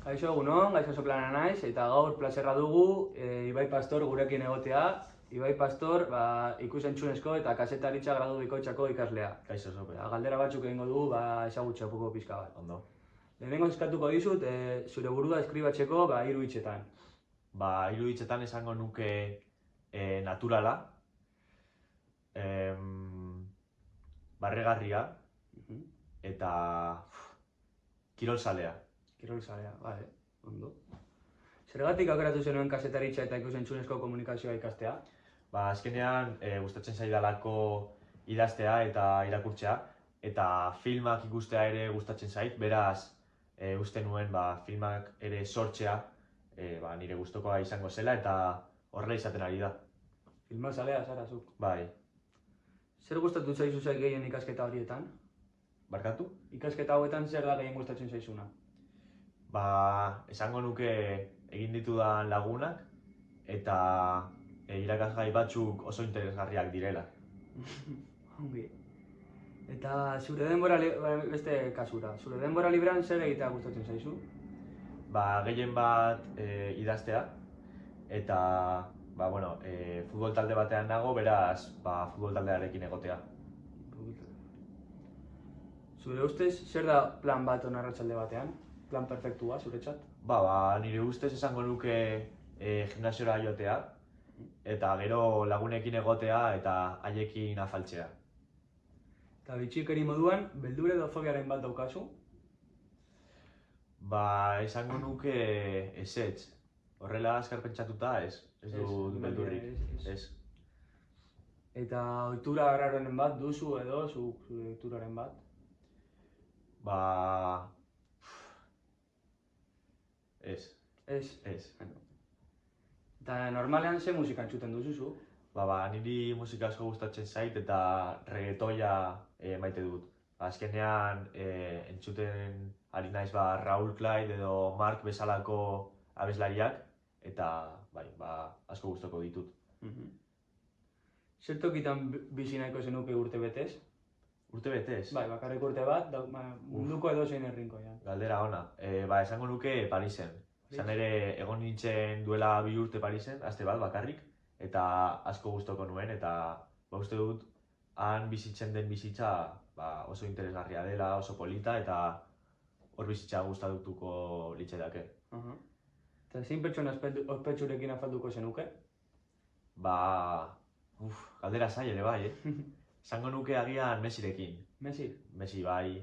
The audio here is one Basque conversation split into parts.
Kaixo egunon, Gaixo Soplana naiz, eta gaur plazerra dugu Ibai Pastor gurekin egotea. Ibai Pastor ikus-entzunezko eta kazetaritza gradu bikoitzako ikaslea. Kaixo, Sope. Galdera batzuk egingo dugu, ezagutxeapuko pixka bat. Ondo. Lehenengo eskatuko dizut, zure burua eskribatzeko 3 hitzetan. 3 hitzetan esango nuke naturala, barregarria eta kirolzalea. Kirolzalea, bale, ondo. Zergatik aukeratu zenuen kazetaritza eta ikus-entzunezko komunikazioa ikastea? Azkenean gustatzen zaidalako idaztea eta irakurtzea, eta filmak ikustea ere gustatzen zait, beraz uste nuen filmak ere sortzea nire gustokoa izango zela eta horrela izaten ari da. Filmazalea zara zuk. Bai. Zer gustatu zaizu gehien ikasketa horietan? Barkatu? Ikasketa hauetan zer da gehien gustatzen zaizuna? Esango nuke egin ditudan lagunak eta irakasgai batzuk oso interesgarriak direla. Ongi. Eta zure denbora beste kasura, zure denbora librean zer egitea gustatzen zaizu? Gehien bat idaztea eta futbol talde batean nago, beraz futbol taldearekin egotea. Zure ustez, zer da plan bat arratsalde batean? Plan perfektua, zuretzat? Nire ustez esango nuke gimnasiora joatea eta gero lagunekin egotea eta haiekin afaltzea. Eta bitxikeri moduan, beldur edo fobiaren bat daukazu? Esango nuke ezetz. Horrela azkar pentsatuta ez dut beldurrik. Ez. Eta ohitura arraroren bat duzu edo, zure ohituraren bat? Ez. Ez? Ez. Eta normalean ze musika entzuten duzu? Niri musika asko gustatzen zait eta reggaetoia maite dut. Azkenean entzuten ari naiz Raúl Clyde edo Mark bezalako abeslariak eta asko gustoko ditut. Zer tokitan bizi nahiko zenuke urte betez? Urte betez? Bakarrik urte bat, munduko edozein herrinkoan. Galdera ona. Esango nuke Parisen. Izan ere egon nintzen duela 2 urte Parisen, aste bat bakarrik, eta asko gustoko nuen, eta uste dut han bizitzen den bizitza oso interesgarria dela, oso polita, eta hor bizitza gustatuko litzaidake. Eta zein pertsona ospetsurekin afalduko zenuke? Galdera zaila ere bai, Esango nuke agian Messirekin. Messi? Messi bai,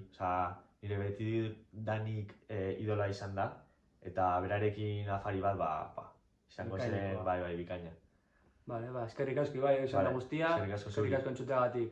nire beti danik idola izan da, eta berarekin afari bat, izango zen bikaina. Eskerrik asko Ibai, esan da guztia, eskerrik asko entzuteagatik.